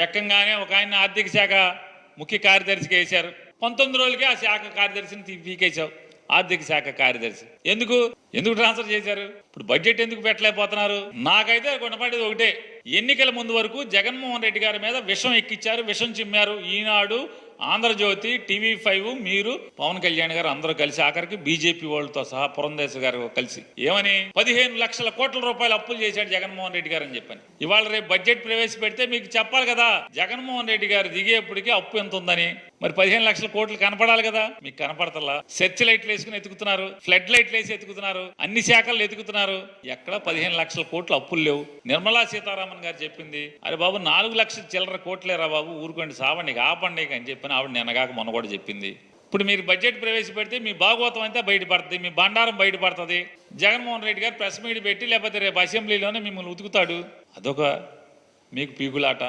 ఏకంగానే ఒక ఆయన ఆర్థిక శాఖ ముఖ్య కార్యదర్శికి వేశారు. 19 రోజులకే ఆ శాఖ కార్యదర్శిని పీకేశావు. ఆర్థిక శాఖ కార్యదర్శి ఎందుకు ట్రాన్స్ఫర్ చేశారు? ఇప్పుడు బడ్జెట్ ఎందుకు పెట్టలేకపోతున్నారు? నాకైతే కొనపడేది ఒకటే, ఎన్నికల ముందు వరకు జగన్మోహన్ రెడ్డి గారి మీద విషం ఎక్కిచ్చారు, విషం చిమ్మారు. ఈనాడు, ఆంధ్రజ్యోతి, TV5, మీరు, పవన్ కళ్యాణ్ గారు అందరూ కలిసి, ఆఖరికి బీజేపీ వాళ్ళతో సహా పురంధేశ్వరి గారు కలిసి ఏమని 15 లక్షల కోట్ల రూపాయలు అప్పులు చేశాడు జగన్మోహన్ రెడ్డి గారు అని చెప్పని. ఇవాళ రేపు బడ్జెట్ ప్రవేశపెడితే మీకు చెప్పాలి కదా, జగన్మోహన్ రెడ్డి గారు దిగేప్పటికీ అప్పు ఎంత ఉందని. మరి 15 లక్షల కోట్లు కనపడాలి కదా, మీకు కనపడతలా. సెర్చ్ లైట్లు వేసుకుని ఎతుకుతున్నారు, ఫ్లడ్ లైట్లు వేసి ఎతుకుతున్నారు, అన్ని శాఖలు ఎతుకుతున్నారు. ఎక్కడ 15 లక్షల కోట్లు అప్పులు లేవు. నిర్మలా సీతారామన్ గారు చెప్పింది, అరే బాబు 4 లక్షల చిల్లర కోట్లేరా బాబు, ఊరుకోండి, సావండి, ఆపండి అని చెప్పని ఆవిడ నిన్నగాక మొన్న కూడా చెప్పింది. ఇప్పుడు మీరు బడ్జెట్ ప్రవేశపెడితే మీ భాగవతం అంతా బయటపడుతుంది, మీ బండారం బయటపడుతుంది. జగన్మోహన్ రెడ్డి గారు ప్రెస్ మీట్ పెట్టి లేకపోతే రేపు అసెంబ్లీలోనే మిమ్మల్ని ఉతుకుతాడు. అదొక మీకు పీకులాట.